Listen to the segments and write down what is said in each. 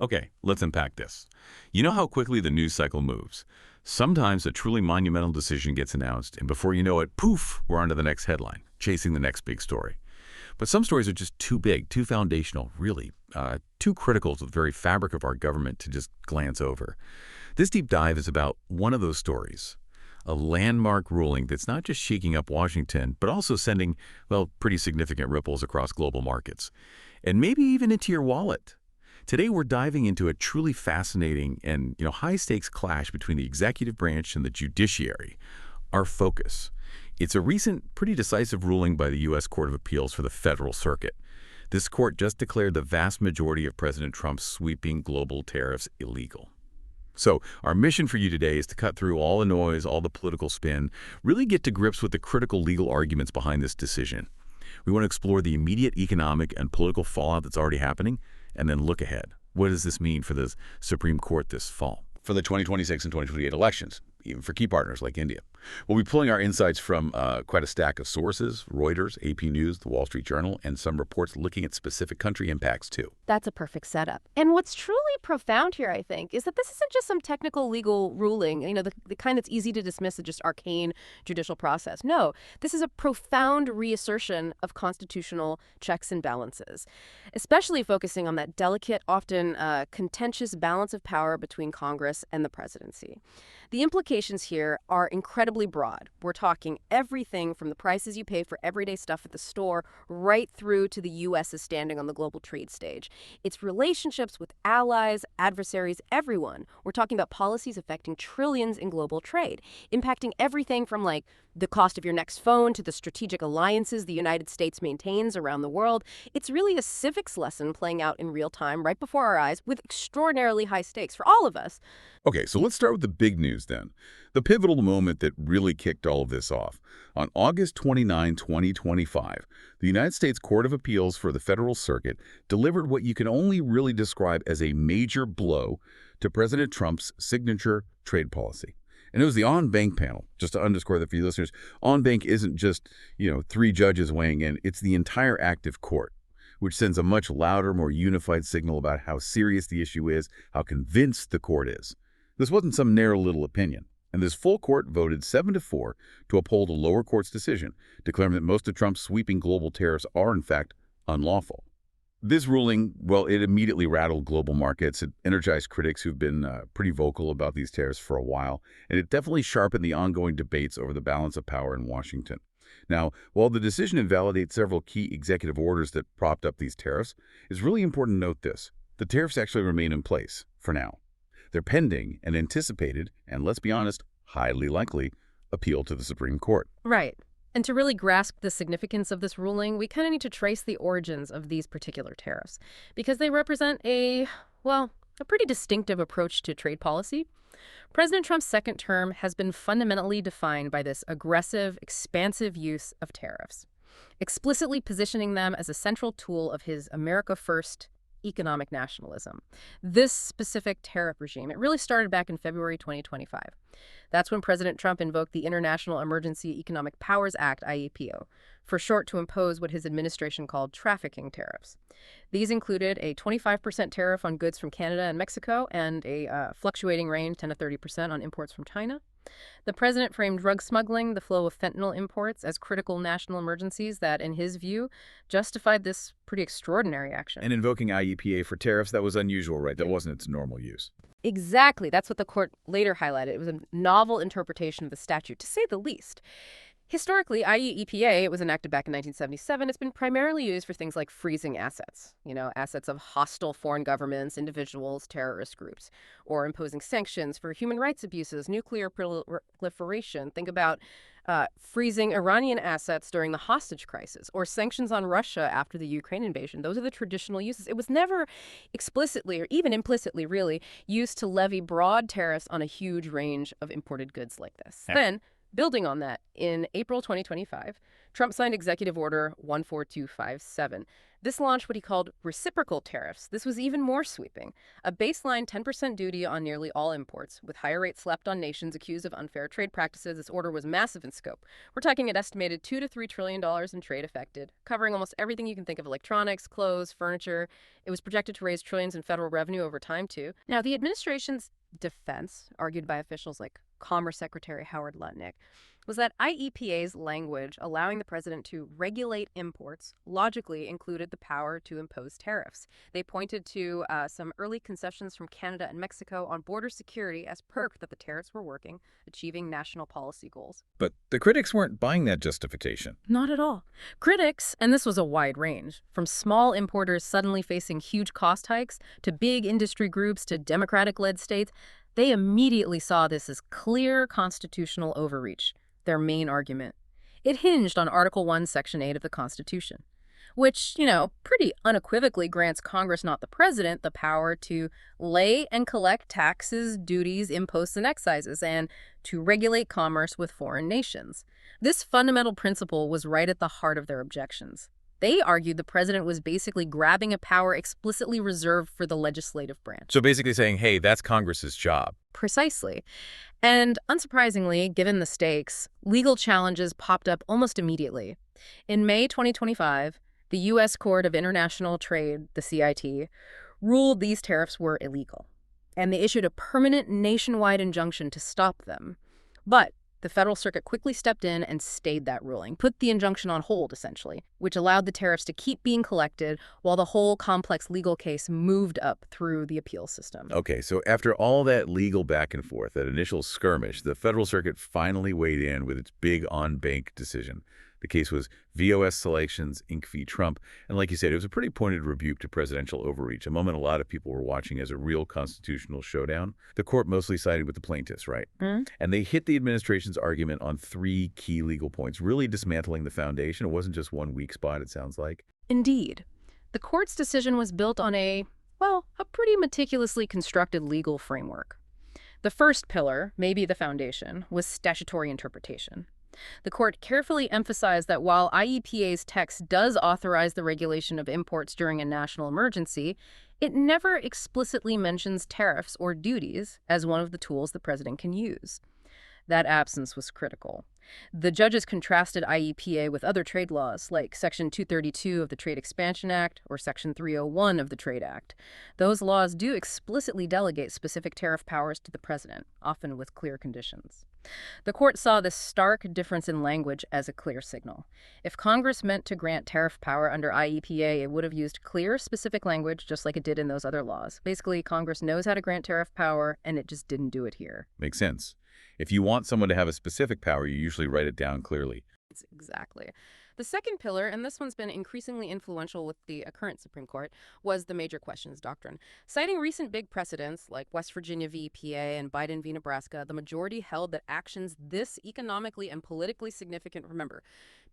Okay, let's unpack this. You know how quickly the news cycle moves. Sometimes a truly monumental decision gets announced, and before you know it, poof, we're on to the next headline, chasing the next big story. But some stories are just too big, too foundational, really, too critical to the very fabric of our government to just glance over. This deep dive is about one of those stories, a landmark ruling that's not just shaking up Washington, but also sending, well, pretty significant ripples across global markets, and maybe even into your wallet. Today, we're diving into a truly fascinating and high-stakes clash between the executive branch and the judiciary. Our focus. It's a recent, pretty decisive ruling by the U.S. Court of Appeals for the Federal Circuit. This court just declared the vast majority of President Trump's sweeping global tariffs illegal. So our mission for you today is to cut through all the noise, all the political spin, really get to grips with the critical legal arguments behind this decision. We want to explore the immediate economic and political fallout that's already happening, and then look ahead. What does this mean for the Supreme Court this fall? For the 2026 and 2028 elections, even for key partners like India. We'll be pulling our insights from quite a stack of sources: Reuters, AP News, The Wall Street Journal, and some reports looking at specific country impacts, too. That's a perfect setup. And what's truly profound here, I think, is that this isn't just some technical legal ruling, the kind that's easy to dismiss as just arcane judicial process. No, this is a profound reassertion of constitutional checks and balances, especially focusing on that delicate, often contentious balance of power between Congress and the presidency. The implications here are incredibly broad. We're talking everything from the prices you pay for everyday stuff at the store right through to the U.S.'s standing on the global trade stage. It's relationships with allies, adversaries, everyone. We're talking about policies affecting trillions in global trade, impacting everything from the cost of your next phone to the strategic alliances the United States maintains around the world. It's really a civics lesson playing out in real time right before our eyes with extraordinarily high stakes for all of us. Okay, so let's start with the big news then. The pivotal moment that really kicked all of this off. On August 29, 2025, the United States Court of Appeals for the Federal Circuit delivered what you can only really describe as a major blow to President Trump's signature trade policy. And it was the en banc panel. Just to underscore that for you listeners, en banc isn't just, three judges weighing in. It's the entire active court, which sends a much louder, more unified signal about how serious the issue is, how convinced the court is. This wasn't some narrow little opinion, and this full court voted 7-4 to uphold a lower court's decision, declaring that most of Trump's sweeping global tariffs are, in fact, unlawful. This ruling, well, it immediately rattled global markets. It energized critics who've been pretty vocal about these tariffs for a while, and it definitely sharpened the ongoing debates over the balance of power in Washington. Now, while the decision invalidates several key executive orders that propped up these tariffs, it's really important to note this. The tariffs actually remain in place for now. They're pending and anticipated, and let's be honest, highly likely, appeal to the Supreme Court. Right. And to really grasp the significance of this ruling, we kind of need to trace the origins of these particular tariffs, because they represent a pretty distinctive approach to trade policy. President Trump's second term has been fundamentally defined by this aggressive, expansive use of tariffs, explicitly positioning them as a central tool of his America First economic nationalism. This specific tariff regime, it really started back in February 2025. That's when President Trump invoked the International Emergency Economic Powers Act, IEEPA, for short, to impose what his administration called trafficking tariffs. These included a 25% tariff on goods from Canada and Mexico and a fluctuating range, 10 to 30% on imports from China. The president framed drug smuggling, the flow of fentanyl imports, as critical national emergencies that, in his view, justified this pretty extraordinary action. And invoking IEEPA for tariffs, that was unusual, right? That wasn't its normal use. Exactly. That's what the court later highlighted. It was a novel interpretation of the statute, to say the least. Historically, IEEPA, it was enacted back in 1977, it's been primarily used for things like freezing assets, assets of hostile foreign governments, individuals, terrorist groups, or imposing sanctions for human rights abuses, nuclear proliferation. Think about freezing Iranian assets during the hostage crisis, or sanctions on Russia after the Ukraine invasion. Those are the traditional uses. It was never explicitly or even implicitly, really, used to levy broad tariffs on a huge range of imported goods like this. Then, Building on that, in April 2025, Trump signed Executive Order 14257. This launched what he called reciprocal tariffs. This was even more sweeping. A baseline 10% duty on nearly all imports, with higher rates slapped on nations accused of unfair trade practices. This order was massive in scope. We're talking an estimated $2 to $3 trillion in trade affected, covering almost everything you can think of: electronics, clothes, furniture. It was projected to raise trillions in federal revenue over time, too. Now, the administration's defense, argued by officials like Commerce Secretary Howard Lutnick, was that IEPA's language allowing the president to regulate imports logically included the power to impose tariffs. They pointed to some early concessions from Canada and Mexico on border security as proof that the tariffs were working, achieving national policy goals. But the critics weren't buying that justification. Not at all. Critics, and this was a wide range, from small importers suddenly facing huge cost hikes to big industry groups to Democratic-led states, they immediately saw this as clear constitutional overreach. Their main argument. It hinged on Article 1, Section 8 of the Constitution, which, pretty unequivocally grants Congress, not the president, the power to lay and collect taxes, duties, imposts, and excises, and to regulate commerce with foreign nations. This fundamental principle was right at the heart of their objections. They argued the president was basically grabbing a power explicitly reserved for the legislative branch. So basically saying, hey, that's Congress's job. Precisely. And unsurprisingly, given the stakes, legal challenges popped up almost immediately. In May 2025, the U.S. Court of International Trade, the CIT, ruled these tariffs were illegal, and they issued a permanent nationwide injunction to stop them. But the Federal Circuit quickly stepped in and stayed that ruling, put the injunction on hold, essentially, which allowed the tariffs to keep being collected while the whole complex legal case moved up through the appeal system. Okay, so after all that legal back and forth, that initial skirmish, the Federal Circuit finally weighed in with its big on-bank decision. The case was VOS Selections, Inc. v. Trump. And like you said, it was a pretty pointed rebuke to presidential overreach, a moment a lot of people were watching as a real constitutional showdown. The court mostly sided with the plaintiffs, right? And they hit the administration's argument on 3 key legal points, really dismantling the foundation. It wasn't just one weak spot, it sounds like. Indeed. The court's decision was built on a pretty meticulously constructed legal framework. The first pillar, maybe the foundation, was statutory interpretation. The court carefully emphasized that while IEPA's text does authorize the regulation of imports during a national emergency, it never explicitly mentions tariffs or duties as one of the tools the president can use. That absence was critical. The judges contrasted IEPA with other trade laws, like Section 232 of the Trade Expansion Act or Section 301 of the Trade Act. Those laws do explicitly delegate specific tariff powers to the president, often with clear conditions. The court saw this stark difference in language as a clear signal. If Congress meant to grant tariff power under IEPA, it would have used clear, specific language just like it did in those other laws. Basically, Congress knows how to grant tariff power, and it just didn't do it here. Makes sense. If you want someone to have a specific power, you usually write it down clearly. Exactly. The second pillar, and this one's been increasingly influential with the current Supreme Court, was the major questions doctrine. Citing recent big precedents like West Virginia v. EPA and Biden v. Nebraska, the majority held that actions this economically and politically significant, remember,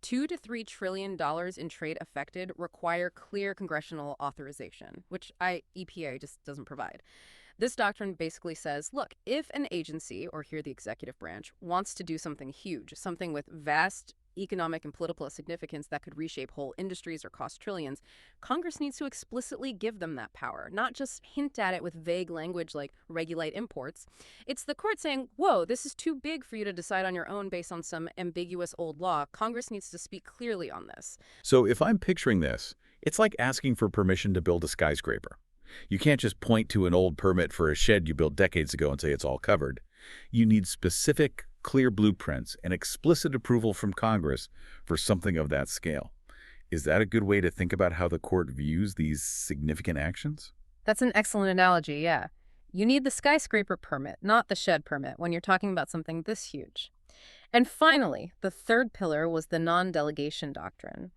$2 to $3 trillion in trade affected, require clear congressional authorization, which EPA just doesn't provide. This doctrine basically says, look, if an agency, or here the executive branch, wants to do something huge, something with vast economic and political significance that could reshape whole industries or cost trillions, Congress needs to explicitly give them that power, not just hint at it with vague language like regulate imports. It's the court saying, whoa, this is too big for you to decide on your own based on some ambiguous old law. Congress needs to speak clearly on this. So if I'm picturing this, it's like asking for permission to build a skyscraper. You can't just point to an old permit for a shed you built decades ago and say it's all covered. You need specific, clear blueprints and explicit approval from Congress for something of that scale. Is that a good way to think about how the court views these significant actions? That's an excellent analogy, yeah. You need the skyscraper permit, not the shed permit, when you're talking about something this huge. And finally, the third pillar was the non-delegation doctrine.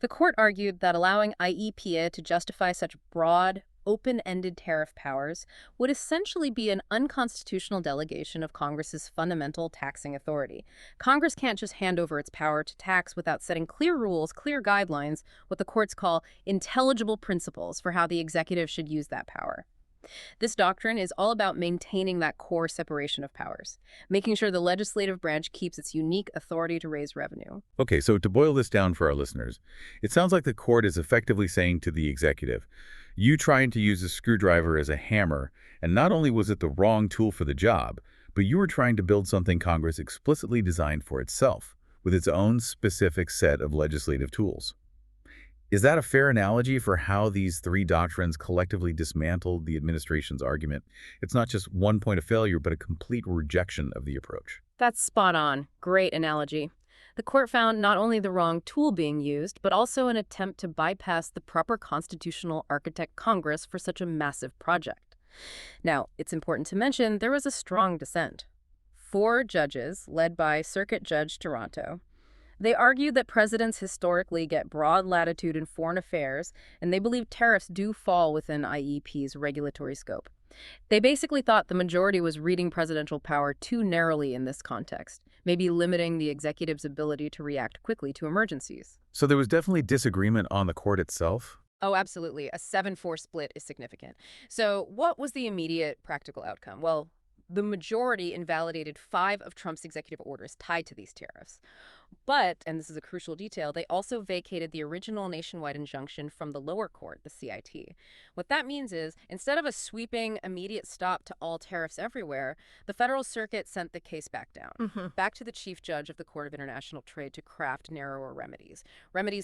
The court argued that allowing IEPA to justify such broad, open-ended tariff powers would essentially be an unconstitutional delegation of Congress's fundamental taxing authority. Congress can't just hand over its power to tax without setting clear rules, clear guidelines, what the courts call intelligible principles for how the executive should use that power. This doctrine is all about maintaining that core separation of powers, making sure the legislative branch keeps its unique authority to raise revenue. Okay, so to boil this down for our listeners, it sounds like the court is effectively saying to the executive, you trying to use a screwdriver as a hammer, and not only was it the wrong tool for the job, but you were trying to build something Congress explicitly designed for itself, with its own specific set of legislative tools. Is that a fair analogy for how these three doctrines collectively dismantled the administration's argument? It's not just one point of failure, but a complete rejection of the approach. That's spot on. Great analogy. The court found not only the wrong tool being used, but also an attempt to bypass the proper constitutional architect Congress for such a massive project. Now, it's important to mention there was a strong dissent. 4 judges, led by Circuit Judge Toronto, they argued that presidents historically get broad latitude in foreign affairs, and they believe tariffs do fall within IEEPA's regulatory scope. They basically thought the majority was reading presidential power too narrowly in this context, maybe limiting the executive's ability to react quickly to emergencies. So there was definitely disagreement on the court itself? Oh, absolutely. A 7-4 split is significant. So what was the immediate practical outcome? Well, the majority invalidated 5 of Trump's executive orders tied to these tariffs. But, and this is a crucial detail, they also vacated the original nationwide injunction from the lower court, the CIT. What that means is, instead of a sweeping, immediate stop to all tariffs everywhere, the Federal Circuit sent the case back down, back to the Chief Judge of the Court of International Trade to craft narrower remedies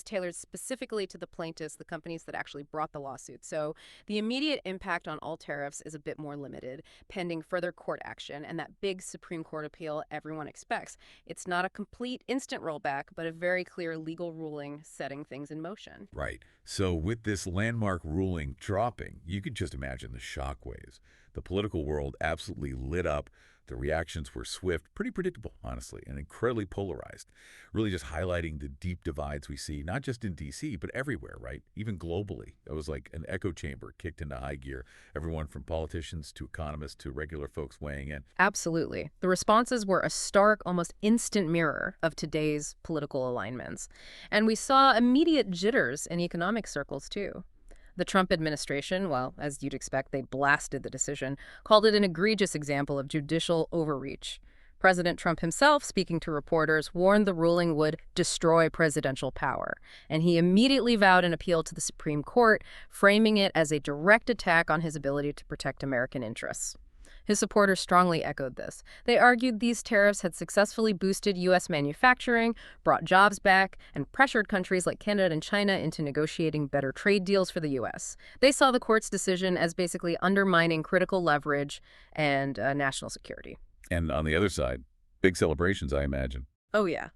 tailored specifically to the plaintiffs, the companies that actually brought the lawsuit. So the immediate impact on all tariffs is a bit more limited, pending further court action and that big Supreme Court appeal everyone expects. It's not a complete instant rollback, but a very clear legal ruling setting things in motion. Right. So with this landmark ruling dropping, you could just imagine the shockwaves. The political world absolutely lit up. The reactions were swift, pretty predictable, honestly, and incredibly polarized, really just highlighting the deep divides we see, not just in D.C., but everywhere, right? Even globally. It was like an echo chamber kicked into high gear, everyone from politicians to economists to regular folks weighing in. Absolutely. The responses were a stark, almost instant mirror of today's political alignments. And we saw immediate jitters in economic circles, too. The Trump administration, well, as you'd expect, they blasted the decision, called it an egregious example of judicial overreach. President Trump himself, speaking to reporters, warned the ruling would destroy presidential power, and he immediately vowed an appeal to the Supreme Court, framing it as a direct attack on his ability to protect American interests. His supporters strongly echoed this. They argued these tariffs had successfully boosted U.S. manufacturing, brought jobs back, and pressured countries like Canada and China into negotiating better trade deals for the U.S. They saw the court's decision as basically undermining critical leverage and national security. And on the other side, big celebrations, I imagine. Oh, yeah.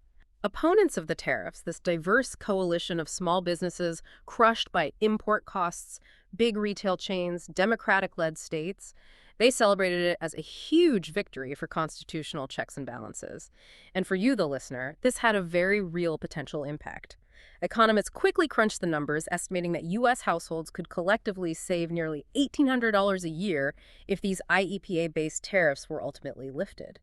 Opponents of the tariffs, this diverse coalition of small businesses crushed by import costs, big retail chains, Democratic-led states, they celebrated it as a huge victory for constitutional checks and balances. And for you, the listener, this had a very real potential impact. Economists quickly crunched the numbers, estimating that U.S. households could collectively save nearly $1,800 a year if these IEEPA-based tariffs were ultimately lifted.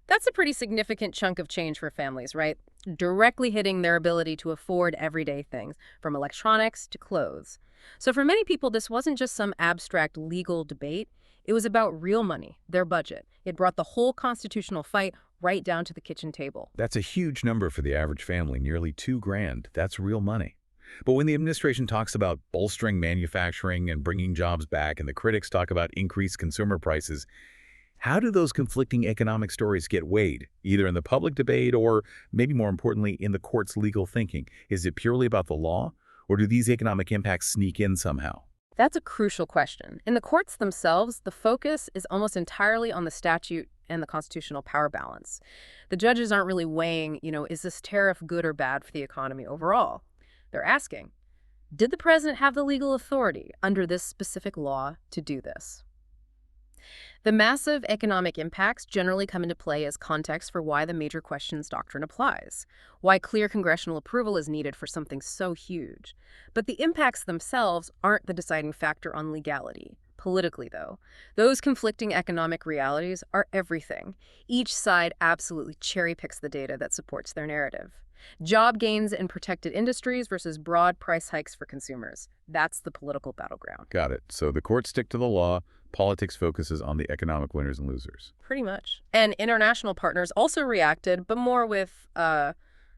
That's a pretty significant chunk of change for families, right? Directly hitting their ability to afford everyday things, from electronics to clothes. So for many people, this wasn't just some abstract legal debate. It was about real money, their budget. It brought the whole constitutional fight right down to the kitchen table. That's a huge number for the average family, nearly $2,000. That's real money. But when the administration talks about bolstering manufacturing and bringing jobs back, and the critics talk about increased consumer prices, how do those conflicting economic stories get weighed, either in the public debate or, maybe more importantly, in the court's legal thinking? Is it purely about the law, or do these economic impacts sneak in somehow? That's a crucial question. In the courts themselves, the focus is almost entirely on the statute and the constitutional power balance. The judges aren't really weighing, is this tariff good or bad for the economy overall? They're asking, did the president have the legal authority under this specific law to do this? The massive economic impacts generally come into play as context for why the major questions doctrine applies, why clear congressional approval is needed for something so huge. But the impacts themselves aren't the deciding factor on legality. Politically, though, those conflicting economic realities are everything. Each side absolutely cherry-picks the data that supports their narrative. Job gains in protected industries versus broad price hikes for consumers. That's the political battleground. Got it. So the courts stick to the law. Politics focuses on the economic winners and losers. Pretty much. And international partners also reacted, but more with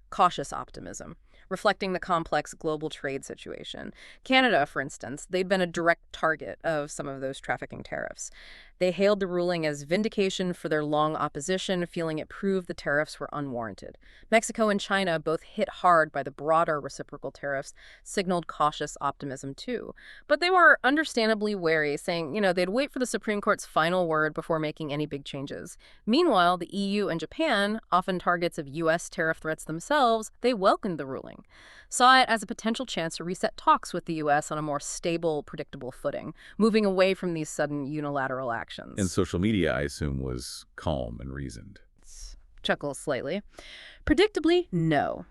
cautious optimism, reflecting the complex global trade situation. Canada, for instance, they'd been a direct target of some of those trafficking tariffs. They hailed the ruling as vindication for their long opposition, feeling it proved the tariffs were unwarranted. Mexico and China, both hit hard by the broader reciprocal tariffs, signaled cautious optimism too. But they were understandably wary, saying, they'd wait for the Supreme Court's final word before making any big changes. Meanwhile, the EU and Japan, often targets of U.S. tariff threats themselves, they welcomed the ruling, saw it as a potential chance to reset talks with the U.S. on a more stable, predictable footing, moving away from these sudden unilateral actions. And social media, I assume, was calm and reasoned. Chuckles slightly. Predictably, no.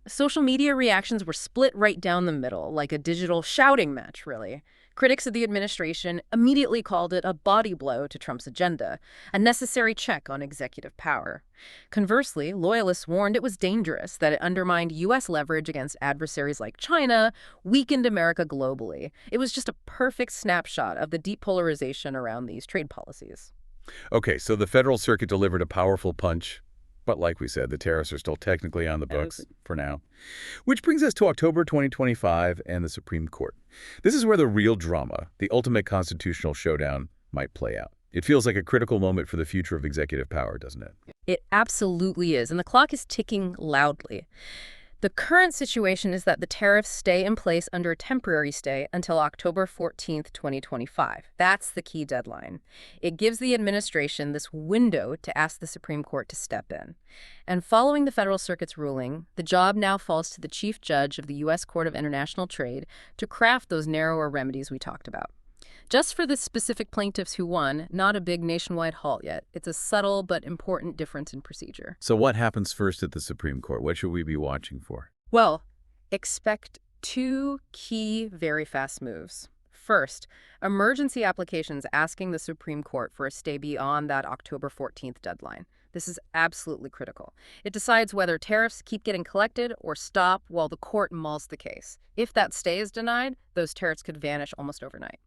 Social media reactions were split right down the middle, like a digital shouting match, really. Critics of the administration immediately called it a body blow to Trump's agenda, a necessary check on executive power. Conversely, loyalists warned it was dangerous, that it undermined U.S. leverage against adversaries like China, weakened America globally. It was just a perfect snapshot of the deep polarization around these trade policies. Okay, so the Federal Circuit delivered a powerful punch. But like we said, the tariffs are still technically on the books for now. Which brings us to October 2025 and the Supreme Court. This is where the real drama, the ultimate constitutional showdown, might play out. It feels like a critical moment for the future of executive power, doesn't it? It absolutely is, and the clock is ticking loudly. The current situation is that the tariffs stay in place under a temporary stay until October 14th, 2025. That's the key deadline. It gives the administration this window to ask the Supreme Court to step in. And following the Federal Circuit's ruling, the job now falls to the Chief Judge of the U.S. Court of International Trade to craft those narrower remedies we talked about. Just for the specific plaintiffs who won, not a big nationwide halt yet. It's a subtle but important difference in procedure. So what happens first at the Supreme Court? What should we be watching for? Well, expect two key, very fast moves. First, emergency applications asking the Supreme Court for a stay beyond that October 14th deadline. This is absolutely critical. It decides whether tariffs keep getting collected or stop while the court mulls the case. If that stay is denied, those tariffs could vanish almost overnight.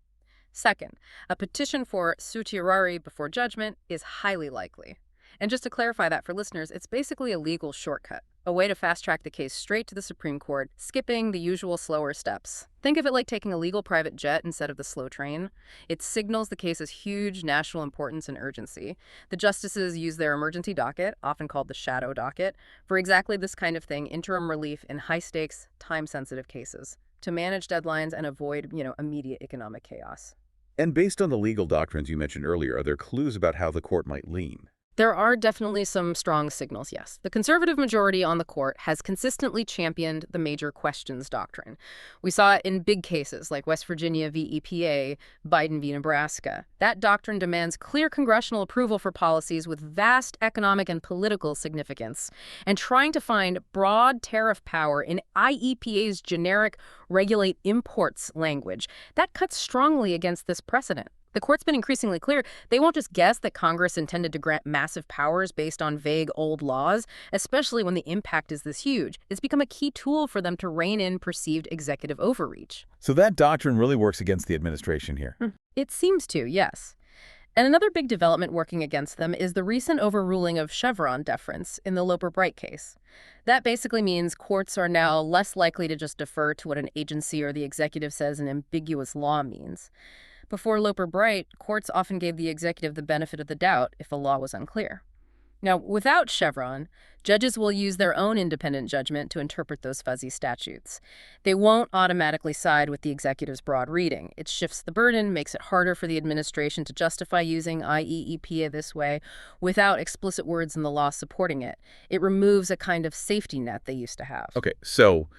Second, a petition for certiorari before judgment is highly likely. And just to clarify that for listeners, it's basically a legal shortcut, a way to fast-track the case straight to the Supreme Court, skipping the usual slower steps. Think of it like taking a legal private jet instead of the slow train. It signals the case's huge national importance and urgency. The justices use their emergency docket, often called the shadow docket, for exactly this kind of thing, interim relief in high-stakes, time-sensitive cases, to manage deadlines and avoid, immediate economic chaos. And based on the legal doctrines you mentioned earlier, are there clues about how the court might lean? There are definitely some strong signals, yes. The conservative majority on the court has consistently championed the major questions doctrine. We saw it in big cases like West Virginia v. EPA, Biden v. Nebraska. That doctrine demands clear congressional approval for policies with vast economic and political significance, and trying to find broad tariff power in IEEPA's generic regulate imports language. That cuts strongly against this precedent. The court's been increasingly clear they won't just guess that Congress intended to grant massive powers based on vague old laws, especially when the impact is this huge. It's become a key tool for them to rein in perceived executive overreach. So that doctrine really works against the administration here. It seems to, yes. And another big development working against them is the recent overruling of Chevron deference in the Loper-Bright case. That basically means courts are now less likely to just defer to what an agency or the executive says an ambiguous law means. Before Loper-Bright, courts often gave the executive the benefit of the doubt if a law was unclear. Now, without Chevron, judges will use their own independent judgment to interpret those fuzzy statutes. They won't automatically side with the executive's broad reading. It shifts the burden, makes it harder for the administration to justify using IEEPA this way without explicit words in the law supporting it. It removes a kind of safety net they used to have. Okay, so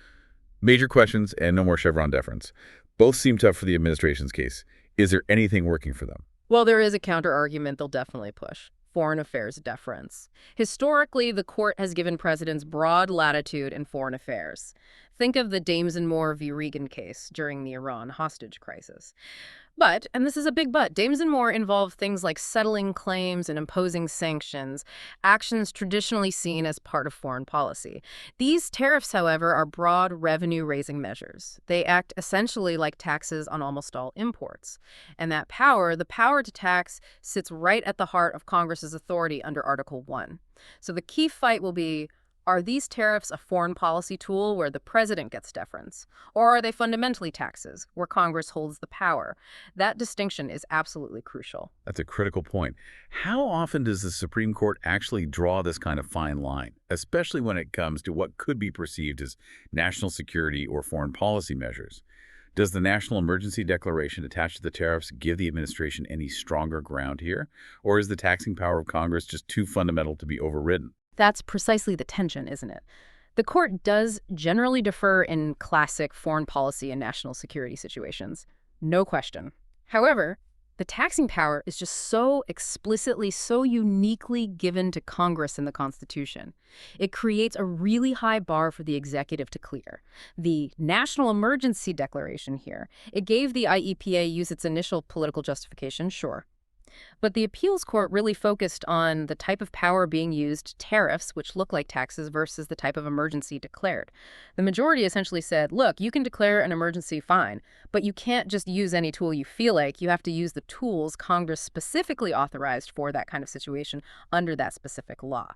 major questions and no more Chevron deference. Both seem tough for the administration's case. Is there anything working for them? Well, there is a counter-argument they'll definitely push. Foreign affairs deference. Historically, the court has given presidents broad latitude in foreign affairs. Think of the Dames and Moore v. Reagan case during the Iran hostage crisis. But, and this is a big but, Dames and Moore involve things like settling claims and imposing sanctions, actions traditionally seen as part of foreign policy. These tariffs, however, are broad revenue-raising measures. They act essentially like taxes on almost all imports. And that power, the power to tax, sits right at the heart of Congress's authority under Article 1. So the key fight will be, are these tariffs a foreign policy tool where the president gets deference? Or are they fundamentally taxes, where Congress holds the power? That distinction is absolutely crucial. That's a critical point. How often does the Supreme Court actually draw this kind of fine line, especially when it comes to what could be perceived as national security or foreign policy measures? Does the National Emergency Declaration attached to the tariffs give the administration any stronger ground here? Or is the taxing power of Congress just too fundamental to be overridden? That's precisely the tension, isn't it? The court does generally defer in classic foreign policy and national security situations. No question. However, the taxing power is just so explicitly, so uniquely given to Congress in the Constitution. It creates a really high bar for the executive to clear. The National Emergency Declaration here, it gave the IEEPA use its initial political justification, sure. But the appeals court really focused on the type of power being used, tariffs, which look like taxes, versus the type of emergency declared. The majority essentially said, look, you can declare an emergency, fine, but you can't just use any tool you feel like. You have to use the tools Congress specifically authorized for that kind of situation under that specific law.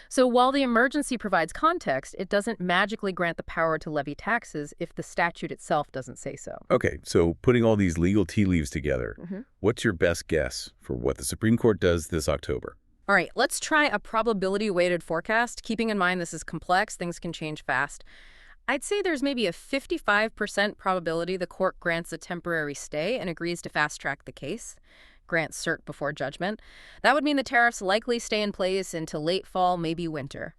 So while the emergency provides context, it doesn't magically grant the power to levy taxes if the statute itself doesn't say so. Okay, so putting all these legal tea leaves together, what's your best guess for what the Supreme Court does this October? All right, let's try a probability-weighted forecast. Keeping in mind this is complex, things can change fast. I'd say there's maybe a 55% probability the court grants a temporary stay and agrees to fast-track the case, grants cert before judgment. That would mean the tariffs likely stay in place until late fall, maybe winter.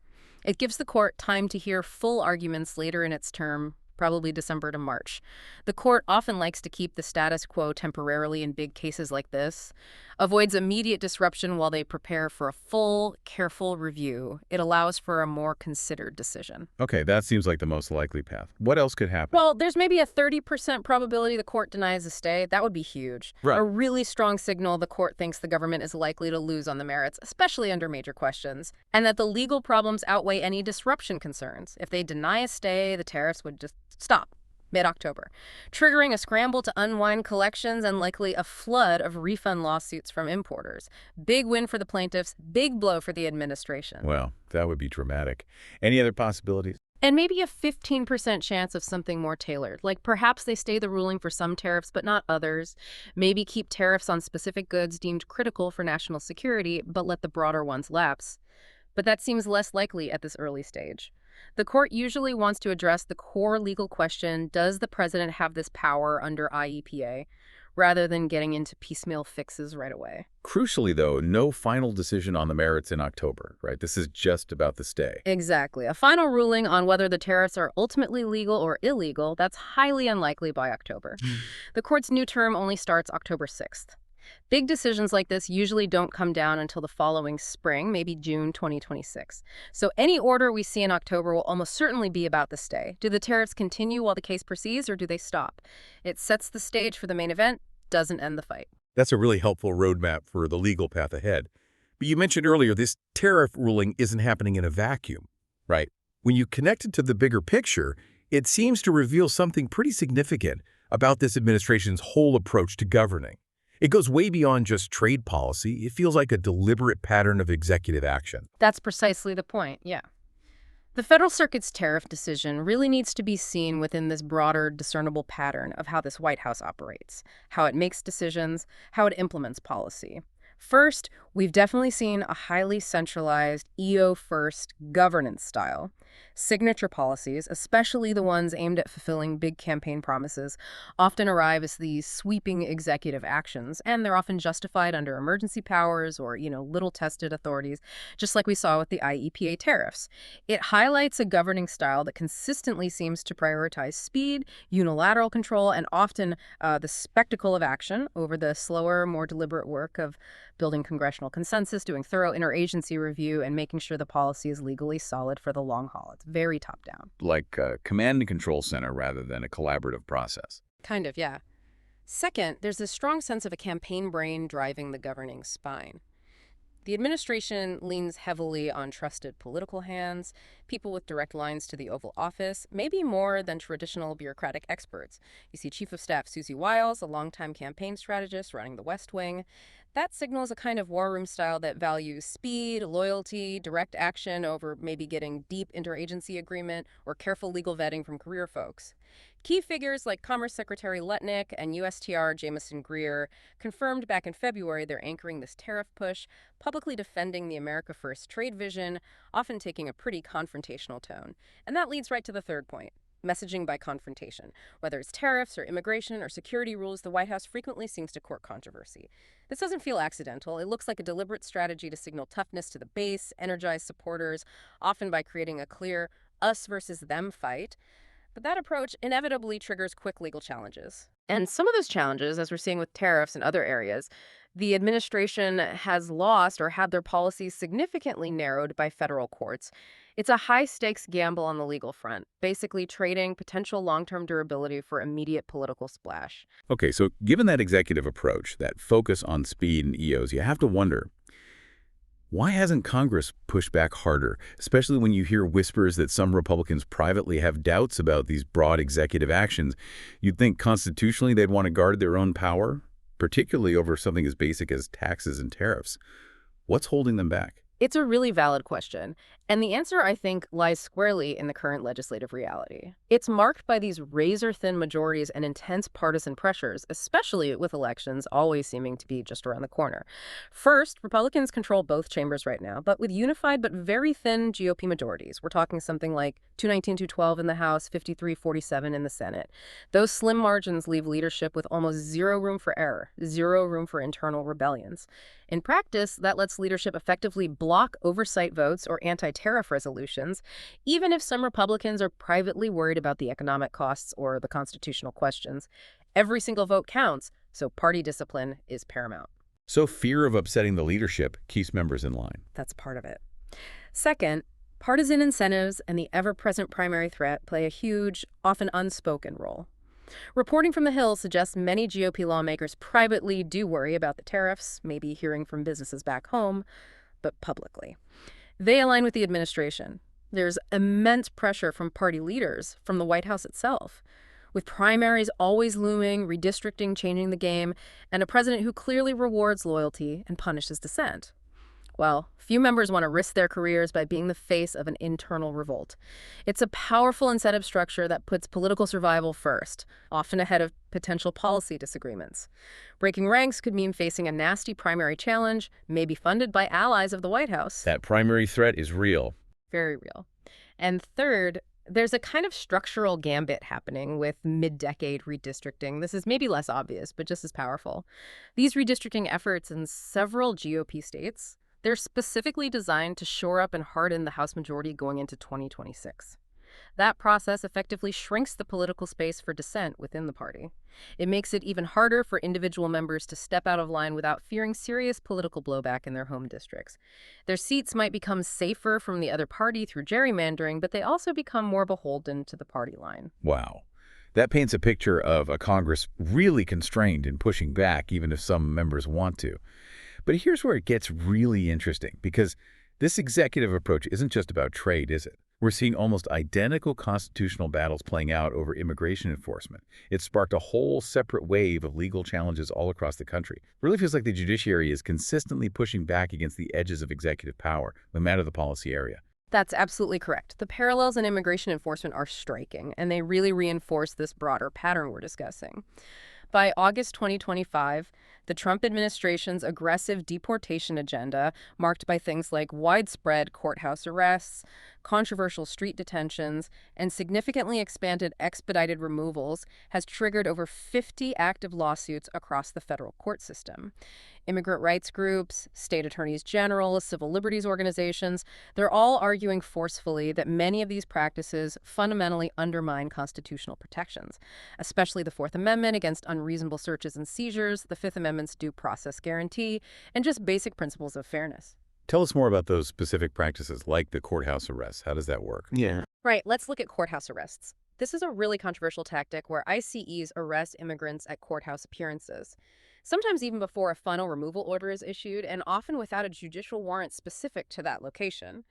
It gives the court time to hear full arguments later in its term, probably December to March. The court often likes to keep the status quo temporarily in big cases like this, avoids immediate disruption while they prepare for a full, careful review. It allows for a more considered decision. Okay, that seems like the most likely path. What else could happen? Well, there's maybe a 30% probability the court denies a stay. That would be huge. Right. A really strong signal the court thinks the government is likely to lose on the merits, especially under major questions, and that the legal problems outweigh any disruption concerns. If they deny a stay, the tariffs would just stop mid-October, triggering a scramble to unwind collections and likely a flood of refund lawsuits from importers. Big win for the plaintiffs, big blow for the administration. Well, that would be dramatic. Any other possibilities? And maybe a 15% chance of something more tailored, like perhaps they stay the ruling for some tariffs but not others, maybe keep tariffs on specific goods deemed critical for national security but let the broader ones lapse. But that seems less likely at this early stage. The court usually wants to address the core legal question, does the president have this power under IEEPA, rather than getting into piecemeal fixes right away. Crucially, though, no final decision on the merits in October, right? This is just about the stay. Exactly. A final ruling on whether the tariffs are ultimately legal or illegal, that's highly unlikely by October. The court's new term only starts October 6th. Big decisions like this usually don't come down until the following spring, maybe June 2026. So any order we see in October will almost certainly be about the stay. Do the tariffs continue while the case proceeds, or do they stop? It sets the stage for the main event, doesn't end the fight. That's a really helpful roadmap for the legal path ahead. But you mentioned earlier this tariff ruling isn't happening in a vacuum, right? When you connect it to the bigger picture, it seems to reveal something pretty significant about this administration's whole approach to governing. It goes way beyond just trade policy. It feels like a deliberate pattern of executive action. That's precisely the point, yeah. The Federal Circuit's tariff decision really needs to be seen within this broader, discernible pattern of how this White House operates, how it makes decisions, how it implements policy. First, we've definitely seen a highly centralized, EO-first governance style. Signature policies, especially the ones aimed at fulfilling big campaign promises, often arrive as these sweeping executive actions, and they're often justified under emergency powers or, little-tested authorities, just like we saw with the IEEPA tariffs. It highlights a governing style that consistently seems to prioritize speed, unilateral control, and often the spectacle of action over the slower, more deliberate work of building congressional consensus, doing thorough interagency review, and making sure the policy is legally solid for the long haul. It's very top-down. Like a command and control center rather than a collaborative process. Kind of, yeah. Second, there's this strong sense of a campaign brain driving the governing spine. The administration leans heavily on trusted political hands, people with direct lines to the Oval Office, maybe more than traditional bureaucratic experts. You see Chief of Staff Susie Wiles, a longtime campaign strategist running the West Wing. That signals a kind of war room style that values speed, loyalty, direct action over maybe getting deep interagency agreement or careful legal vetting from career folks. Key figures like Commerce Secretary Lutnick and USTR Jamison Greer confirmed back in February they're anchoring this tariff push, publicly defending the America First trade vision, often taking a pretty confrontational tone. And that leads right to the third point. Messaging by confrontation. Whether it's tariffs or immigration or security rules, the White House frequently seems to court controversy. This doesn't feel accidental. It looks like a deliberate strategy to signal toughness to the base, energize supporters, often by creating a clear us versus them fight. But that approach inevitably triggers quick legal challenges. And some of those challenges, as we're seeing with tariffs and other areas, the administration has lost or had their policies significantly narrowed by federal courts. It's a high-stakes gamble on the legal front, basically trading potential long-term durability for immediate political splash. Okay, so given that executive approach, that focus on speed and EOs, you have to wonder, why hasn't Congress pushed back harder, especially when you hear whispers that some Republicans privately have doubts about these broad executive actions? You'd think constitutionally they'd want to guard their own power, particularly over something as basic as taxes and tariffs. What's holding them back? It's a really valid question, and the answer, I think, lies squarely in the current legislative reality. It's marked by these razor-thin majorities and intense partisan pressures, especially with elections always seeming to be just around the corner. First, Republicans control both chambers right now, but with unified but very thin GOP majorities. We're talking something like 219-212 in the House, 53-47 in the Senate. Those slim margins leave leadership with almost zero room for error, zero room for internal rebellions. In practice, that lets leadership effectively block oversight votes or anti-tariff resolutions, even if some Republicans are privately worried about the economic costs or the constitutional questions. Every single vote counts, so party discipline is paramount. So fear of upsetting the leadership keeps members in line. That's part of it. Second, partisan incentives and the ever-present primary threat play a huge, often unspoken role. Reporting from the Hill suggests many GOP lawmakers privately do worry about the tariffs, maybe hearing from businesses back home, but publicly. They align with the administration. There's immense pressure from party leaders, from the White House itself. With primaries always looming, redistricting changing the game, and a president who clearly rewards loyalty and punishes dissent. Well, few members want to risk their careers by being the face of an internal revolt. It's a powerful incentive structure that puts political survival first, often ahead of potential policy disagreements. Breaking ranks could mean facing a nasty primary challenge, maybe funded by allies of the White House. That primary threat is real. Very real. And third, there's a kind of structural gambit happening with mid-decade redistricting. This is maybe less obvious, but just as powerful. These redistricting efforts in several GOP states, they're specifically designed to shore up and harden the House majority going into 2026. That process effectively shrinks the political space for dissent within the party. It makes it even harder for individual members to step out of line without fearing serious political blowback in their home districts. Their seats might become safer from the other party through gerrymandering, but they also become more beholden to the party line. Wow. That paints a picture of a Congress really constrained in pushing back, even if some members want to. But here's where it gets really interesting, because this executive approach isn't just about trade, is it? We're seeing almost identical constitutional battles playing out over immigration enforcement. It sparked a whole separate wave of legal challenges all across the country. It really feels like the judiciary is consistently pushing back against the edges of executive power, no matter the policy area. That's absolutely correct. The parallels in immigration enforcement are striking, and they really reinforce this broader pattern we're discussing. By August 2025, the Trump administration's aggressive deportation agenda, marked by things like widespread courthouse arrests, controversial street detentions, and significantly expanded expedited removals, has triggered over 50 active lawsuits across the federal court system. Immigrant rights groups, state attorneys general, civil liberties organizations, they're all arguing forcefully that many of these practices fundamentally undermine constitutional protections, especially the Fourth Amendment against unreasonable searches and seizures, the Fifth Amendment's due process guarantee, and just basic principles of fairness. Tell us more about those specific practices, like the courthouse arrests. How does that work? Right, let's look at courthouse arrests. This is a really controversial tactic where ICEs arrest immigrants at courthouse appearances, sometimes even before a final removal order is issued, and often without a judicial warrant specific to that location.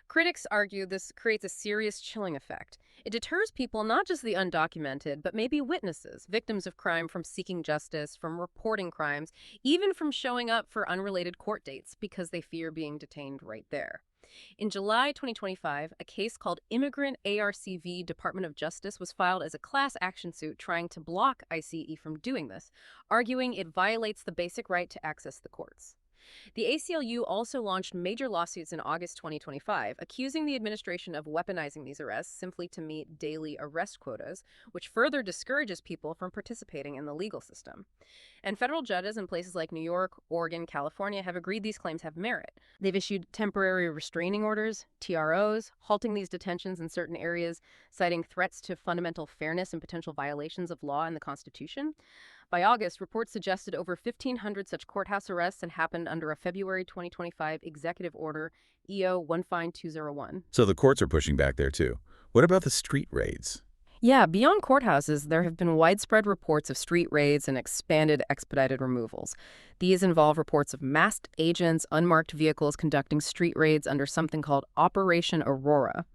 Critics argue this creates a serious chilling effect. It deters people, not just the undocumented, but maybe witnesses, victims of crime, from seeking justice, from reporting crimes, even from showing up for unrelated court dates because they fear being detained right there. In July 2025, a case called Immigrant ARCV Department of Justice was filed as a class action suit trying to block ICE from doing this, arguing it violates the basic right to access the courts. The ACLU also launched major lawsuits in August 2025, accusing the administration of weaponizing these arrests simply to meet daily arrest quotas, which further discourages people from participating in the legal system. And federal judges in places like New York, Oregon, California have agreed these claims have merit. They've issued temporary restraining orders, TROs, halting these detentions in certain areas, citing threats to fundamental fairness and potential violations of law and the Constitution. By August, reports suggested over 1,500 such courthouse arrests had happened under a February 2025 Executive Order EO 15201. So the courts are pushing back there too. What about the street raids? Yeah, beyond courthouses, there have been widespread reports of street raids and expanded expedited removals. These involve reports of masked agents, unmarked vehicles conducting street raids under something called Operation Aurora.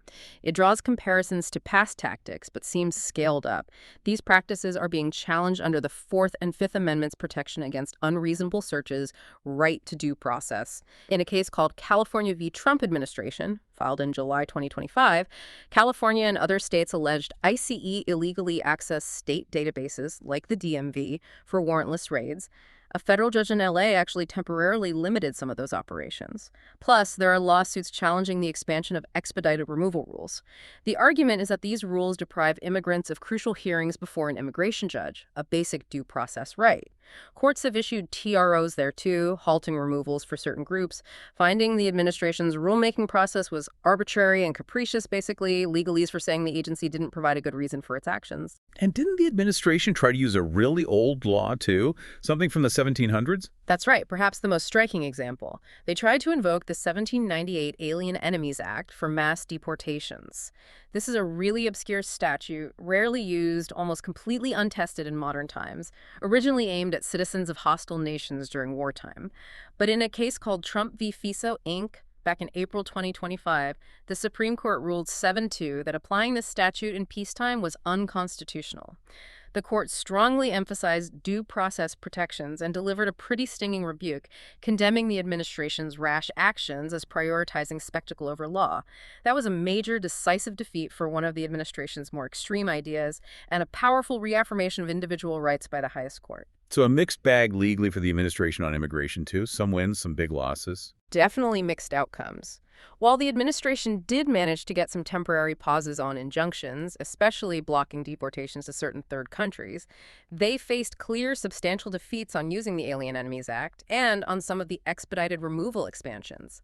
It draws comparisons to past tactics, but seems scaled up. These practices are being challenged under the Fourth and Fifth Amendments' protection against unreasonable searches, right to due process. In a case called California v. Trump Administration, filed in July 2025, California and other states alleged ICE illegally accessed state databases, like the DMV, for warrantless raids. A federal judge in LA actually temporarily limited some of those operations. Plus, there are lawsuits challenging the expansion of expedited removal rules. The argument is that these rules deprive immigrants of crucial hearings before an immigration judge, a basic due process right. Courts have issued TROs there too, halting removals for certain groups, finding the administration's rulemaking process was arbitrary and capricious, basically, legalese for saying the agency didn't provide a good reason for its actions. And didn't the administration try to use a really old law too? Something from the 1700s? That's right, perhaps the most striking example. They tried to invoke the 1798 Alien Enemies Act for mass deportations. This is a really obscure statute, rarely used, almost completely untested in modern times, originally aimed at citizens of hostile nations during wartime. But in a case called Trump v. FISA, Inc., back in April 2025, the Supreme Court ruled 7-2 that applying this statute in peacetime was unconstitutional. The court strongly emphasized due process protections and delivered a pretty stinging rebuke, condemning the administration's rash actions as prioritizing spectacle over law. That was a major, decisive defeat for one of the administration's more extreme ideas and a powerful reaffirmation of individual rights by the highest court. So a mixed bag legally for the administration on immigration too. Some wins, some big losses. Definitely mixed outcomes. While the administration did manage to get some temporary pauses on injunctions, especially blocking deportations to certain third countries, they faced clear, substantial defeats on using the Alien Enemies Act and on some of the expedited removal expansions.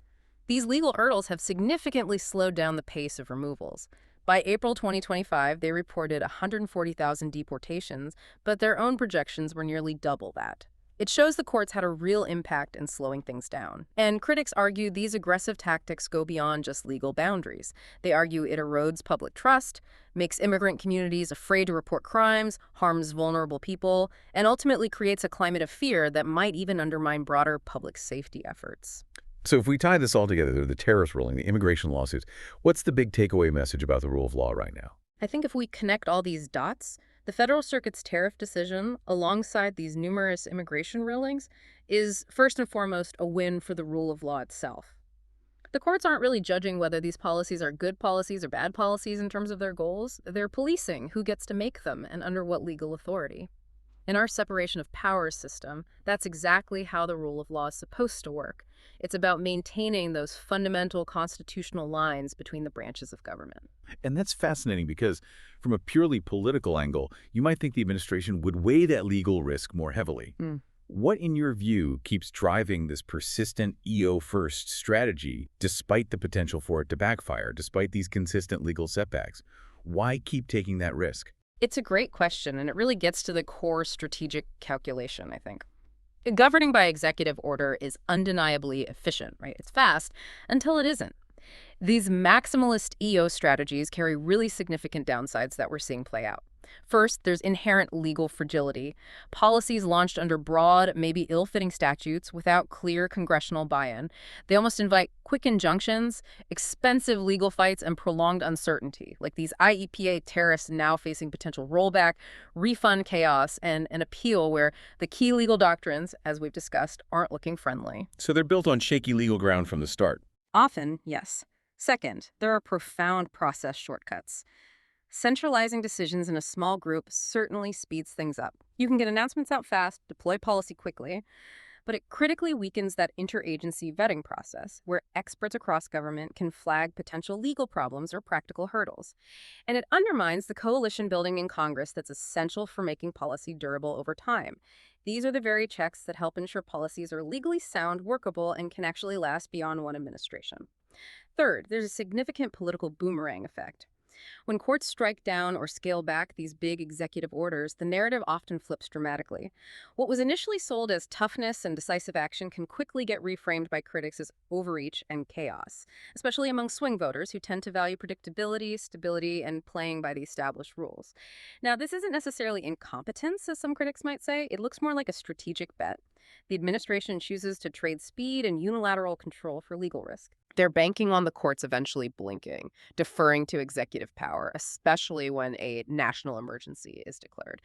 These legal hurdles have significantly slowed down the pace of removals. By April 2025, they reported 140,000 deportations, but their own projections were nearly double that. It shows the courts had a real impact in slowing things down. And critics argue these aggressive tactics go beyond just legal boundaries. They argue it erodes public trust, makes immigrant communities afraid to report crimes, harms vulnerable people, and ultimately creates a climate of fear that might even undermine broader public safety efforts. So if we tie this all together, the tariffs ruling, the immigration lawsuits, what's the big takeaway message about the rule of law right now? I think if we connect all these dots, the Federal Circuit's tariff decision, alongside these numerous immigration rulings, is first and foremost a win for the rule of law itself. The courts aren't really judging whether these policies are good policies or bad policies in terms of their goals. They're policing who gets to make them and under what legal authority. In our separation of powers system, that's exactly how the rule of law is supposed to work. It's about maintaining those fundamental constitutional lines between the branches of government. And that's fascinating because from a purely political angle, you might think the administration would weigh that legal risk more heavily. What, in your view, keeps driving this persistent EO-first strategy despite the potential for it to backfire, despite these consistent legal setbacks? Why keep taking that risk? It's a great question, and it really gets to the core strategic calculation, I think. Governing by executive order is undeniably efficient, right? It's fast until it isn't. These maximalist EO strategies carry really significant downsides that we're seeing play out. First, there's inherent legal fragility. Policies launched under broad, maybe ill-fitting statutes without clear congressional buy-in. They almost invite quick injunctions, expensive legal fights, and prolonged uncertainty, like these IEEPA tariffs now facing potential rollback, refund chaos, and an appeal where the key legal doctrines, as we've discussed, aren't looking friendly. So they're built on shaky legal ground from the start. Often, yes. Second, there are profound process shortcuts. Centralizing decisions in a small group certainly speeds things up. You can get announcements out fast, deploy policy quickly, but it critically weakens that interagency vetting process where experts across government can flag potential legal problems or practical hurdles. And it undermines the coalition building in Congress that's essential for making policy durable over time. These are the very checks that help ensure policies are legally sound, workable, and can actually last beyond one administration. Third, there's a significant political boomerang effect. When courts strike down or scale back these big executive orders, the narrative often flips dramatically. What was initially sold as toughness and decisive action can quickly get reframed by critics as overreach and chaos, especially among swing voters who tend to value predictability, stability, and playing by the established rules. Now, this isn't necessarily incompetence, as some critics might say. It looks more like a strategic bet. The administration chooses to trade speed and unilateral control for legal risk. They're banking on the courts eventually blinking, deferring to executive power, especially when a national emergency is declared.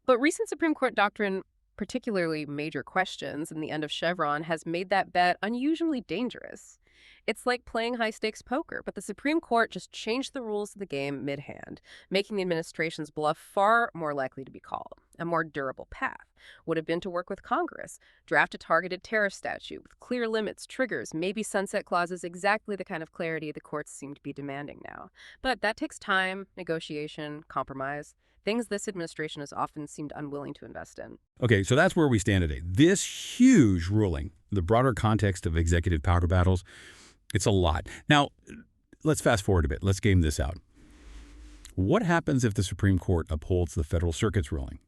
But recent Supreme Court doctrine, particularly major questions and the end of Chevron, has made that bet unusually dangerous. It's like playing high-stakes poker, but the Supreme Court just changed the rules of the game mid-hand, making the administration's bluff far more likely to be called. A more durable path would have been to work with Congress, draft a targeted tariff statute with clear limits, triggers, maybe sunset clauses, exactly the kind of clarity the courts seem to be demanding now. But that takes time, negotiation, compromise, things this administration has often seemed unwilling to invest in. Okay, so that's where we stand today. This huge ruling, the broader context of executive power battles, it's a lot. Now, let's fast forward a bit. Let's game this out. What happens if the Supreme Court upholds the Federal Circuit's ruling?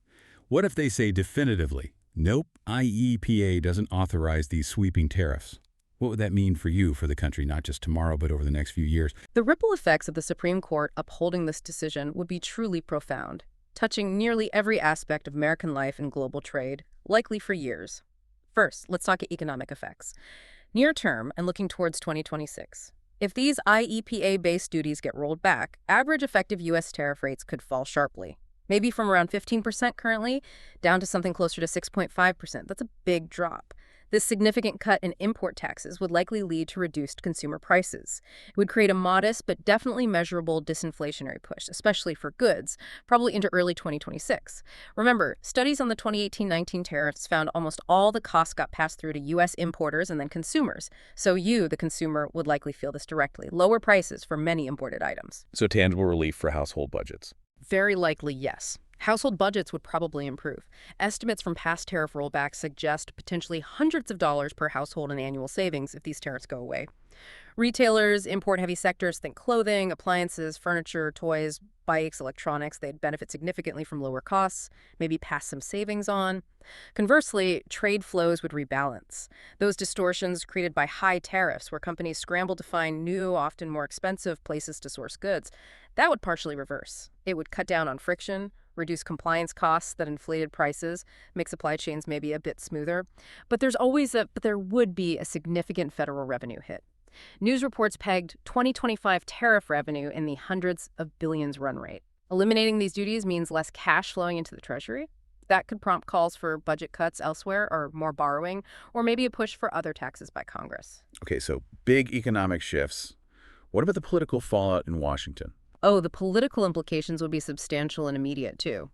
What if they say definitively, nope, IEEPA doesn't authorize these sweeping tariffs? What would that mean for you, for the country, not just tomorrow, but over the next few years? The ripple effects of the Supreme Court upholding this decision would be truly profound, touching nearly every aspect of American life and global trade, likely for years. First, let's talk economic effects. Near term and looking towards 2026. If these IEEPA-based duties get rolled back, average effective U.S. tariff rates could fall sharply. Maybe from around 15% currently down to something closer to 6.5%. That's a big drop. This significant cut in import taxes would likely lead to reduced consumer prices. It would create a modest but definitely measurable disinflationary push, especially for goods, probably into early 2026. Remember, studies on the 2018-19 tariffs found almost all the costs got passed through to U.S. importers and then consumers. So you, the consumer, would likely feel this directly. Lower prices for many imported items. So tangible relief for household budgets. Very likely, yes. Household budgets would probably improve. Estimates from past tariff rollbacks suggest potentially hundreds of dollars per household in annual savings if these tariffs go away. Retailers, import-heavy sectors, think clothing, appliances, furniture, toys, bikes, electronics, they'd benefit significantly from lower costs, maybe pass some savings on. Conversely, trade flows would rebalance. Those distortions created by high tariffs, where companies scramble to find new, often more expensive places to source goods, that would partially reverse. It would cut down on friction, reduce compliance costs that inflated prices, make supply chains maybe a bit smoother. But there would be a significant federal revenue hit. News reports pegged 2025 tariff revenue in the hundreds of billions run rate. Eliminating these duties means less cash flowing into the Treasury. That could prompt calls for budget cuts elsewhere or more borrowing, or maybe a push for other taxes by Congress. Okay, so big economic shifts. What about the political fallout in Washington? Oh, the political implications would be substantial and immediate, too.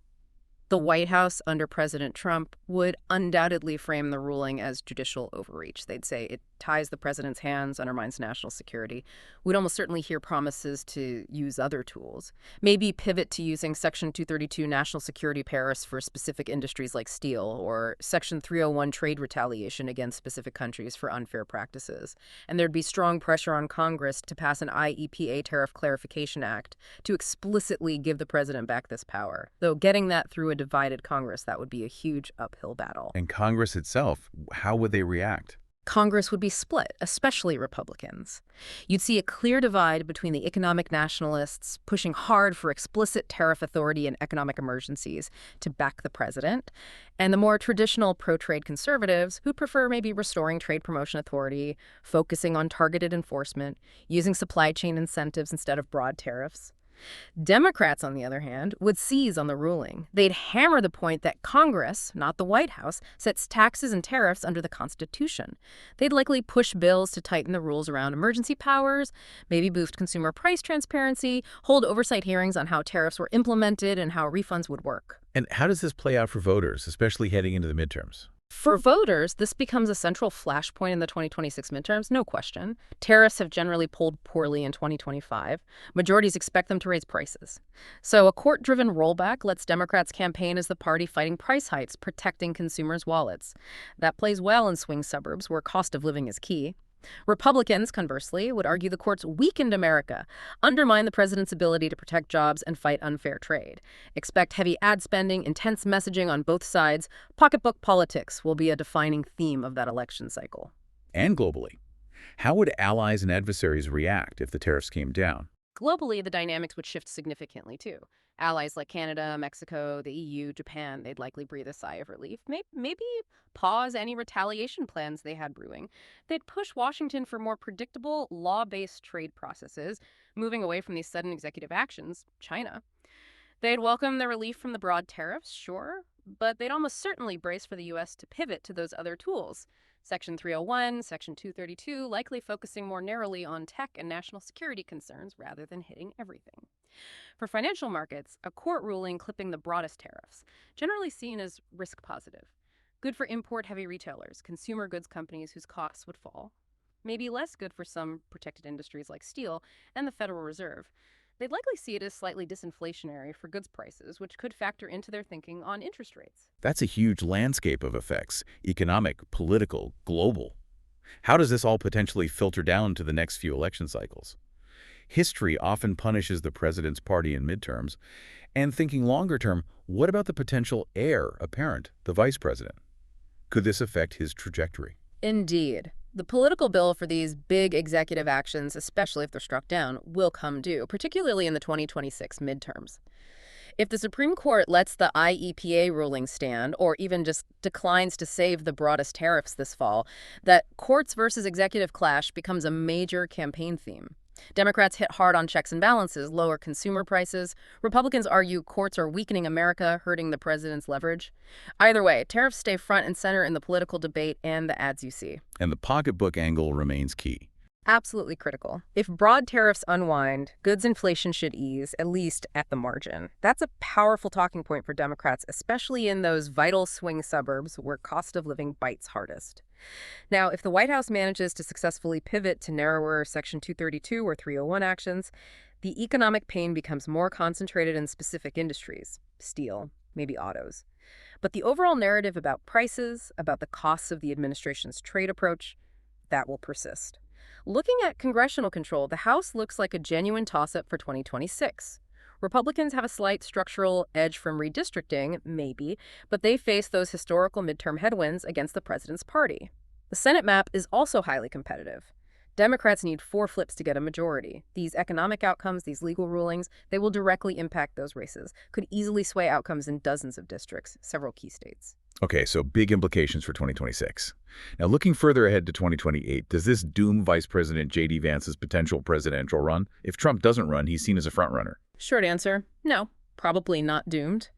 The White House under President Trump would undoubtedly frame the ruling as judicial overreach. They'd say it ties the president's hands, undermines national security. We'd almost certainly hear promises to use other tools. Maybe pivot to using Section 232 national security tariffs for specific industries like steel, or Section 301 trade retaliation against specific countries for unfair practices. And there'd be strong pressure on Congress to pass an IEEPA Tariff Clarification Act to explicitly give the president back this power. Though getting that through a divided Congress, that would be a huge uphill battle. And Congress itself, how would they react? Congress would be split, especially Republicans. You'd see a clear divide between the economic nationalists, pushing hard for explicit tariff authority in economic emergencies to back the president, and the more traditional pro-trade conservatives who'd prefer maybe restoring trade promotion authority, focusing on targeted enforcement, using supply chain incentives instead of broad tariffs. Democrats, on the other hand, would seize on the ruling. They'd hammer the point that Congress, not the White House, sets taxes and tariffs under the Constitution. They'd likely push bills to tighten the rules around emergency powers, maybe boost consumer price transparency, hold oversight hearings on how tariffs were implemented and how refunds would work. And how does this play out for voters, especially heading into the midterms? For voters, this becomes a central flashpoint in the 2026 midterms, no question. Tariffs have generally polled poorly in 2025. Majorities expect them to raise prices. So a court-driven rollback lets Democrats campaign as the party fighting price hikes, protecting consumers' wallets. That plays well in swing suburbs, where cost of living is key. Republicans, conversely, would argue the courts weakened America, undermine the president's ability to protect jobs and fight unfair trade. Expect heavy ad spending, intense messaging on both sides. Pocketbook politics will be a defining theme of that election cycle. And globally, how would allies and adversaries react if the tariffs came down? Globally, the dynamics would shift significantly, too. Allies like Canada, Mexico, the EU, Japan, they'd likely breathe a sigh of relief. Maybe pause any retaliation plans they had brewing. They'd push Washington for more predictable, law-based trade processes, moving away from these sudden executive actions. China. They'd welcome the relief from the broad tariffs, sure, but they'd almost certainly brace for the U.S. to pivot to those other tools. Section 301, Section 232, likely focusing more narrowly on tech and national security concerns rather than hitting everything. For financial markets, a court ruling clipping the broadest tariffs, generally seen as risk positive. Good for import-heavy retailers, consumer goods companies whose costs would fall. Maybe less good for some protected industries like steel and the Federal Reserve. They'd likely see it as slightly disinflationary for goods prices, which could factor into their thinking on interest rates. That's a huge landscape of effects, economic, political, global. How does this all potentially filter down to the next few election cycles? History often punishes the president's party in midterms, and thinking longer term, what about the potential heir apparent, the vice president? Could this affect his trajectory? Indeed. The political bill for these big executive actions, especially if they're struck down, will come due, particularly in the 2026 midterms. If the Supreme Court lets the IEEPA ruling stand, or even just declines to save the broadest tariffs this fall, that courts versus executive clash becomes a major campaign theme. Democrats hit hard on checks and balances, lower consumer prices. Republicans argue courts are weakening America, hurting the president's leverage. Either way, tariffs stay front and center in the political debate and the ads you see. And the pocketbook angle remains key. Absolutely critical. If broad tariffs unwind, goods inflation should ease, at least at the margin. That's a powerful talking point for Democrats, especially in those vital swing suburbs where cost of living bites hardest. Now, if the White House manages to successfully pivot to narrower Section 232 or 301 actions, the economic pain becomes more concentrated in specific industries, steel, maybe autos. But the overall narrative about prices, about the costs of the administration's trade approach, that will persist. Looking at congressional control, the House looks like a genuine toss-up for 2026. Republicans have a slight structural edge from redistricting, maybe, but they face those historical midterm headwinds against the president's party. The Senate map is also highly competitive. Democrats need 4 flips to get a majority. These economic outcomes, these legal rulings, they will directly impact those races, could easily sway outcomes in dozens of districts, several key states. Okay, so big implications for 2026. Now, looking further ahead to 2028, does this doom Vice President J.D. Vance's potential presidential run? If Trump doesn't run, he's seen as a frontrunner. Short answer, no, probably not doomed.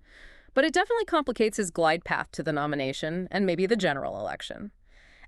But it definitely complicates his glide path to the nomination and maybe the general election.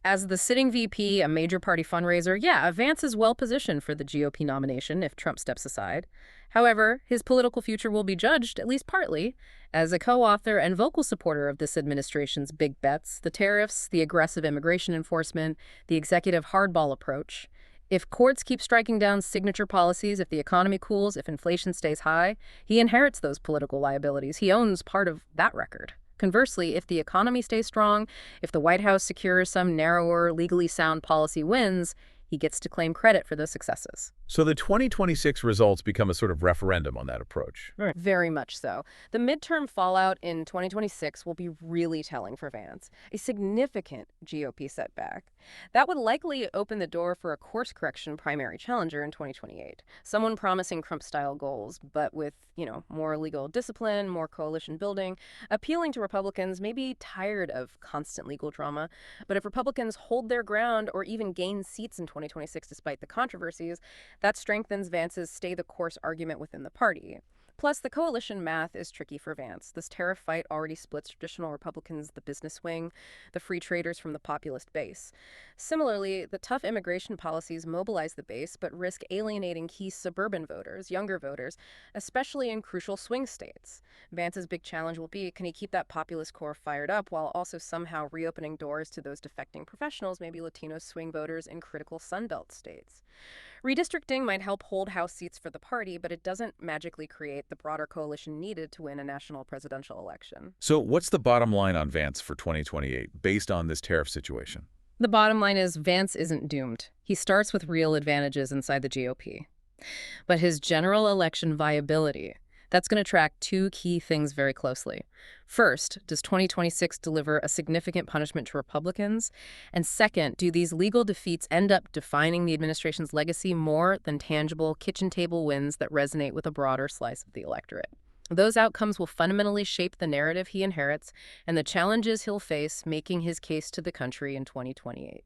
As the sitting VP, a major party fundraiser, yeah, Vance is well positioned for the GOP nomination if Trump steps aside. However, his political future will be judged, at least partly, as a co-author and vocal supporter of this administration's big bets, the tariffs, the aggressive immigration enforcement, the executive hardball approach. If courts keep striking down signature policies, if the economy cools, if inflation stays high, he inherits those political liabilities. He owns part of that record. Conversely, if the economy stays strong, if the White House secures some narrower, legally sound policy wins, He gets to claim credit for those successes. So the 2026 results become a sort of referendum on that approach. Very much so. The midterm fallout in 2026 will be really telling for Vance, a significant GOP setback. That would likely open the door for a course correction primary challenger in 2028, someone promising Trump-style goals, but with, more legal discipline, more coalition building, appealing to Republicans maybe tired of constant legal drama. But if Republicans hold their ground or even gain seats in 2026 despite the controversies, that strengthens Vance's stay-the-course argument within the party. Plus, the coalition math is tricky for Vance. This tariff fight already splits traditional Republicans, the business wing, the free traders from the populist base. Similarly, the tough immigration policies mobilize the base but risk alienating key suburban voters, younger voters, especially in crucial swing states. Vance's big challenge will be, can he keep that populist core fired up while also somehow reopening doors to those defecting professionals, maybe Latino swing voters in critical Sunbelt states? Redistricting might help hold House seats for the party, but it doesn't magically create the broader coalition needed to win a national presidential election. So what's the bottom line on Vance for 2028 based on this tariff situation? The bottom line is Vance isn't doomed. He starts with real advantages inside the GOP. But his general election viability, that's going to track two key things very closely. First, does 2026 deliver a significant punishment to Republicans? And second, do these legal defeats end up defining the administration's legacy more than tangible kitchen table wins that resonate with a broader slice of the electorate? Those outcomes will fundamentally shape the narrative he inherits and the challenges he'll face making his case to the country in 2028.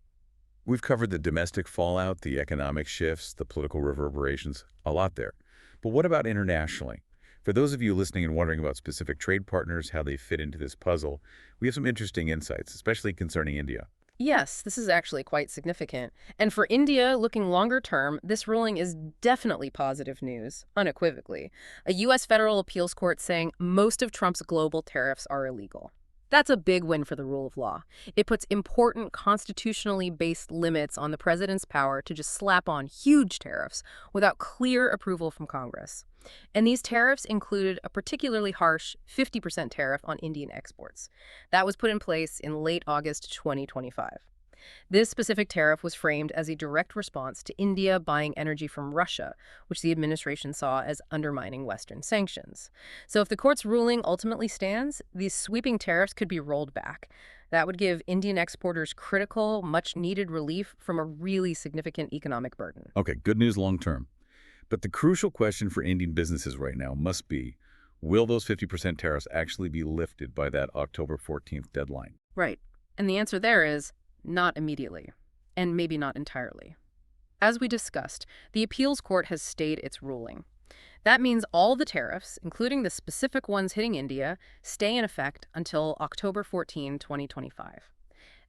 We've covered the domestic fallout, the economic shifts, the political reverberations, a lot there. But what about internationally? For those of you listening and wondering about specific trade partners, how they fit into this puzzle, we have some interesting insights, especially concerning India. Yes, this is actually quite significant. And for India, looking longer term, this ruling is definitely positive news, unequivocally. A U.S. federal appeals court saying most of Trump's global tariffs are illegal. That's a big win for the rule of law. It puts important constitutionally based limits on the president's power to just slap on huge tariffs without clear approval from Congress. And these tariffs included a particularly harsh 50% tariff on Indian exports. That was put in place in late August 2025. This specific tariff was framed as a direct response to India buying energy from Russia, which the administration saw as undermining Western sanctions. So if the court's ruling ultimately stands, these sweeping tariffs could be rolled back. That would give Indian exporters critical, much-needed relief from a really significant economic burden. Okay, good news long term. But the crucial question for Indian businesses right now must be, will those 50% tariffs actually be lifted by that October 14th deadline? Right. And the answer there is not immediately, and maybe not entirely. As we discussed, the appeals court has stayed its ruling. That means all the tariffs, including the specific ones hitting India, stay in effect until October 14, 2025.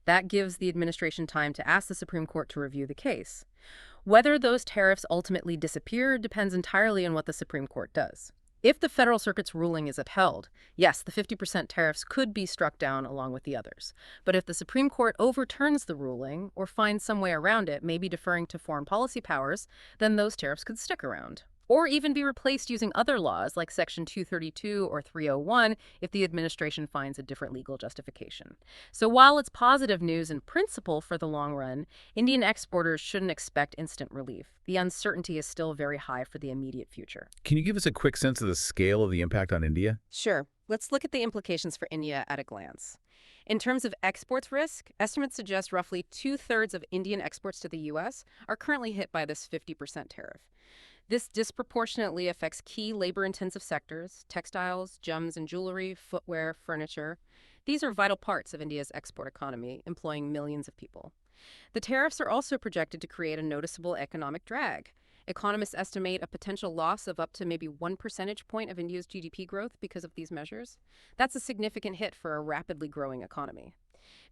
That gives the administration time to ask the Supreme Court to review the case. Whether those tariffs ultimately disappear depends entirely on what the Supreme Court does. If the Federal Circuit's ruling is upheld, yes, the 50% tariffs could be struck down along with the others. But if the Supreme Court overturns the ruling or finds some way around it, maybe deferring to foreign policy powers, then those tariffs could stick around. Or even be replaced using other laws like Section 232 or 301 if the administration finds a different legal justification. So while it's positive news in principle for the long run, Indian exporters shouldn't expect instant relief. The uncertainty is still very high for the immediate future. Can you give us a quick sense of the scale of the impact on India? Sure. Let's look at the implications for India at a glance. In terms of exports risk, estimates suggest roughly 2/3 of Indian exports to the U.S. are currently hit by this 50% tariff. This disproportionately affects key labor-intensive sectors: textiles, gems and jewelry, footwear, furniture. These are vital parts of India's export economy, employing millions of people. The tariffs are also projected to create a noticeable economic drag. Economists estimate a potential loss of up to maybe 1 percentage point of India's GDP growth because of these measures. That's a significant hit for a rapidly growing economy.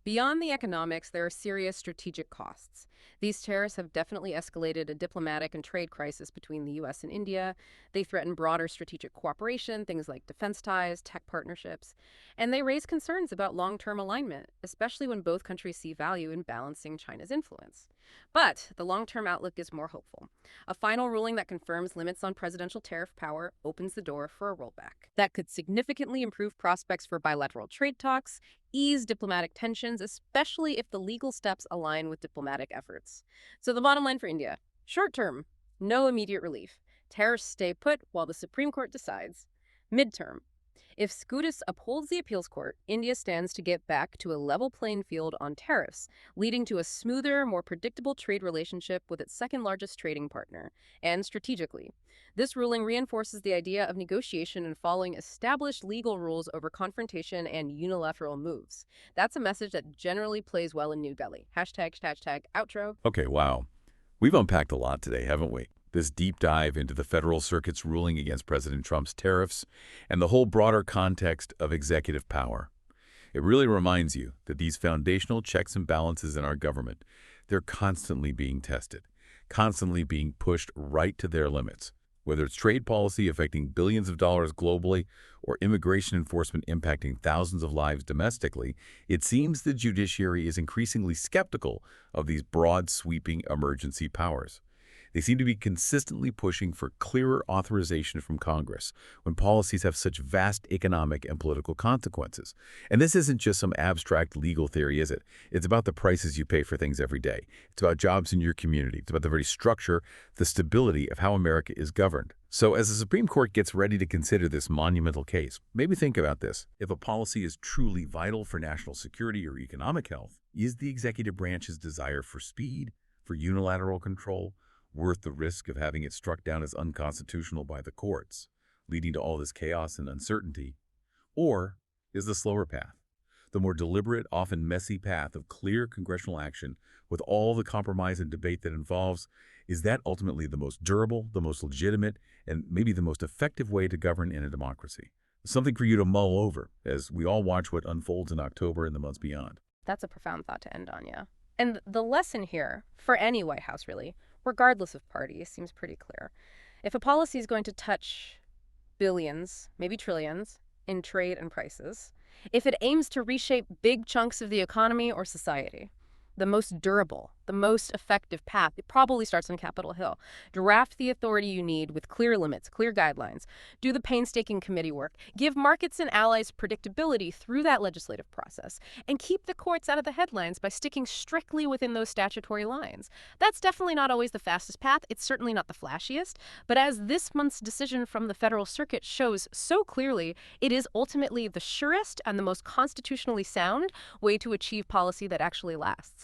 Beyond the economics, there are serious strategic costs. These tariffs have definitely escalated a diplomatic and trade crisis between the U.S. and India. They threaten broader strategic cooperation, things like defense ties, tech partnerships, and they raise concerns about long-term alignment, especially when both countries see value in balancing China's influence. But the long-term outlook is more hopeful. A final ruling that confirms limits on presidential tariff power opens the door for a rollback. That could significantly improve prospects for bilateral trade talks, ease diplomatic tensions, deportations, especially if the legal steps align with diplomatic efforts. So the bottom line for India, short term, no immediate relief. Tariffs stay put while the Supreme Court decides. Midterm, if SCOTUS upholds the appeals court, India stands to get back to a level playing field on tariffs, leading to a smoother, more predictable trade relationship with its second-largest trading partner. And strategically, this ruling reinforces the idea of negotiation and following established legal rules over confrontation and unilateral moves. That's a message that generally plays well in New Delhi. Hashtag outro. Okay, wow. We've unpacked a lot today, haven't we? This deep dive into the Federal Circuit's ruling against President Trump's tariffs and the whole broader context of executive power. It really reminds you that these foundational checks and balances in our government, they're constantly being tested, constantly being pushed right to their limits. Whether it's trade policy affecting billions of dollars globally or immigration enforcement impacting thousands of lives domestically, it seems the judiciary is increasingly skeptical of these broad, sweeping emergency powers. They seem to be consistently pushing for clearer authorization from Congress when policies have such vast economic and political consequences. And this isn't just some abstract legal theory, is it? It's about the prices you pay for things every day. It's about jobs in your community. It's about the very structure, the stability of how America is governed. So as the Supreme Court gets ready to consider this monumental case, maybe think about this. If a policy is truly vital for national security or economic health, is the executive branch's desire for speed, for unilateral control, worth the risk of having it struck down as unconstitutional by the courts, leading to all this chaos and uncertainty? Or is the slower path, the more deliberate, often messy path of clear congressional action with all the compromise and debate that involves, is that ultimately the most durable, the most legitimate, and maybe the most effective way to govern in a democracy? Something for you to mull over as we all watch what unfolds in October and the months beyond. That's a profound thought to end on, yeah. And the lesson here, for any White House really, regardless of party, seems pretty clear. If a policy is going to touch billions, maybe trillions, in trade and prices, if it aims to reshape big chunks of the economy or society, the most durable, the most effective path, it probably starts on Capitol Hill. Draft the authority you need with clear limits, clear guidelines. Do the painstaking committee work. Give markets and allies predictability through that legislative process. And keep the courts out of the headlines by sticking strictly within those statutory lines. That's definitely not always the fastest path. It's certainly not the flashiest. But as this month's decision from the Federal Circuit shows so clearly, it is ultimately the surest and the most constitutionally sound way to achieve policy that actually lasts.